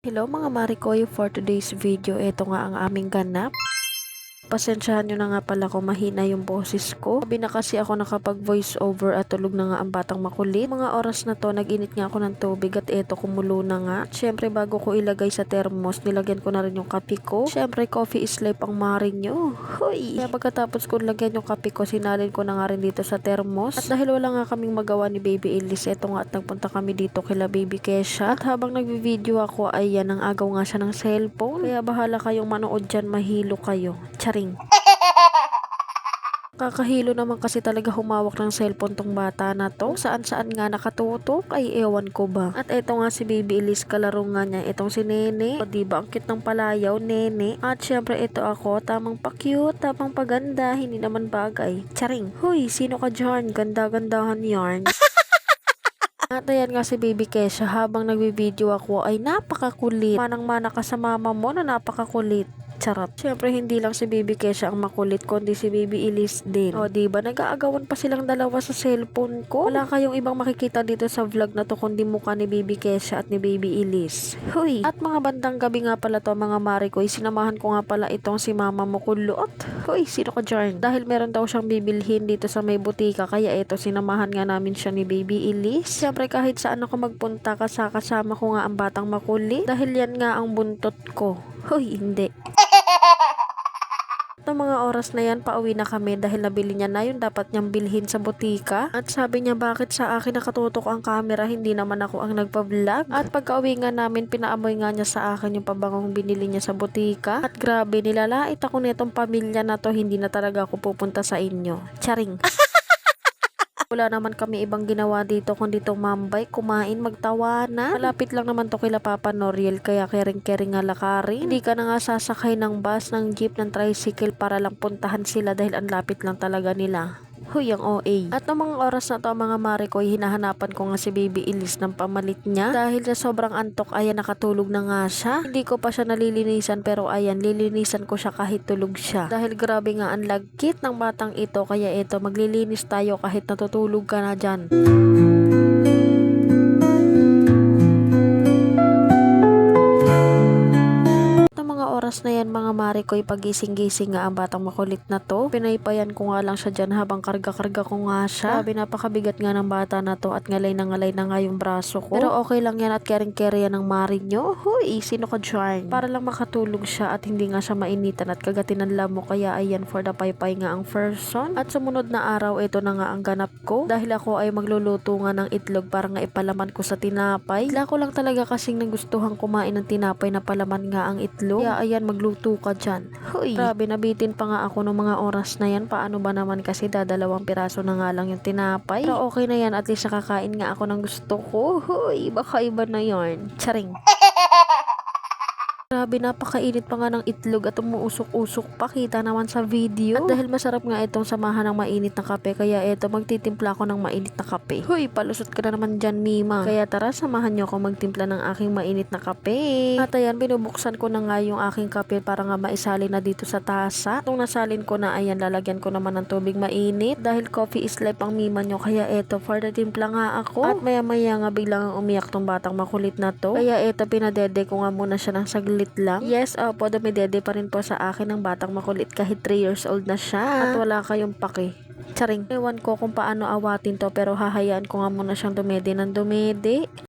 Hello mga Marikoy, for today's video, ito nga ang aming ganap. Pasensyahan nyo na nga pala kung mahina yung boses ko. Sabi na kasi ako nakapag voice over at tulog na nga ang batang makulit. Mga oras na to, nag-init nga ako ng tubig at eto kumulo na nga. At syempre bago ko ilagay sa thermos, nilagyan ko na rin yung kape ko. Syempre coffee is life ang maring nyo. Hoy! Kaya pagkatapos ko lagyan yung kape ko, sinalin ko na nga rin dito sa thermos. At dahil wala nga kaming magawa ni Baby Elise, eto nga at nagpunta kami dito kila Baby Kesha. At habang nagvi-video ako, ay yan, ang agaw nga siya ng cellphone. Kaya bahala kayong manood dyan, mahilo kayo. Charing. Kakahilo naman kasi talaga humawak ng cellphone tong bata na to. Saan saan nga nakatutok ay ewan ko ba. At eto nga si Baby Elise, kalaro nga niya itong si Nene. O diba ang cute ng palayaw, Nene. At syempre ito ako, tamang pa-cute, tamang paganda, hindi naman bagay. Charing. Huy, sino ka dyan? Ganda-gandahan yarn. At ayan nga si Baby Kesha, habang nagbi-video ako ay napakakulit. Manang-mana ka sa mama mo na napakakulit. Charot. Syempre hindi lang si Baby Kesha ang makulit, kundi si Baby Elise din. O diba, nag-aagawan pa silang dalawa sa cellphone ko. Wala kayong ibang makikita dito sa vlog na to kundi mukha ni Baby Kesha at ni Baby Elise. Huy! At mga bandang gabi nga pala to mga Marikoy, sinamahan ko nga pala itong si Mama mo kulot. Huy, sino ka dyan? Dahil meron daw siyang bibilhin dito sa may butika, kaya ito sinamahan nga namin siya ni Baby Elise. Syempre kahit saan ako magpunta, kasama ko nga ang batang makulit. Dahil yan nga ang buntot ko. Huy, hindi. Noong mga oras na yan, pauwi na kami dahil nabili niya na yung dapat niyang bilhin sa butika. At sabi niya, bakit sa akin nakatutok ang camera, hindi naman ako ang nagpa-vlog. At pagka-uwi nga namin, pinaamoy nga niya sa akin yung pabangong binili niya sa butika. At grabe, nilalait ako nitong pamilya na to, hindi na talaga ako pupunta sa inyo. Charing. Wala naman kami ibang ginawa dito kundi tumambay, kumain, magtawanan. Malapit lang naman to kila Papa Noriel, kaya kering-kering nga lakarin. Hindi ka na nga sasakay ng bus, ng jeep, ng tricycle para lang puntahan sila dahil ang lapit lang talaga nila. Huy, ang OA. At noong mga oras na to mga Marikoy, hinahanapan ko nga si Baby Elise ng pamalit niya. Dahil sa sobrang antok, ayan, nakatulog na nga siya. Hindi ko pa siya nalilinisan, pero ayan, lilinisan ko siya kahit tulog siya. Dahil grabe nga ang lagkit ng batang ito, kaya ito, maglilinis tayo kahit natutulog ka na dyan. Oras na yan mga Marikoy, pagising-gising nga ang batang makulit na to. Pinaypayan ko nga lang siya dyan habang karga-karga ko nga siya. Sabi, napakabigat nga ng bata na to at ngalay na nga yung braso ko. Pero okay lang yan at kering-keri yan ng maring nyo. Huy, sino ka dyan? Para lang makatulog siya at hindi nga siya mainitan at kagatin ng lamok, kaya ayan, for the paypay nga ang person. At sumunod na araw, ito na nga ang ganap ko. Dahil ako ay magluluto nga ng itlog para nga ipalaman ko sa tinapay. Bigla ko lang talaga kasing nagustuhan kumain ng tinapay na palaman nga ang itlog. Kaya ayan, magluto ka dyan. Huy! Grabe, nabitin pa nga ako ng mga oras na yan. Paano ba naman kasi dadalawang piraso na nga lang yung tinapay. Pero okay na yan, at least nakakain nga ako ng gusto ko. Huy! Baka iba na yarn. Charing! Grabe, napakainit pa nga ng itlog at umuusok-usok pa, kita naman sa video. At dahil masarap nga itong samahan ng mainit na kape, kaya eto, magtitimpla ako ng mainit na kape. Huy, palusot ka na naman dyan, Mima. Kaya tara, samahan nyo ako magtimpla ng aking mainit na kape. At ayan, binubuksan ko na nga yung aking kape para nga maisali na dito sa tasa. Itong nasalin ko na, ayan, lalagyan ko naman ng tubig mainit. Dahil coffee is life ang Mima nyo, kaya eto, for the timpla nga ako. At maya-maya nga biglang umiyak tong batang makulit na to. Kaya eto, pinadede ko nga muna siya ng saglit lang. Yes, opo, dumidede pa rin po sa akin ng batang makulit kahit 3 years old na siya. At wala kayong pake. Charing. Ewan ko kung paano awatin to, pero hahayaan ko nga muna siyang dumede ng dumede.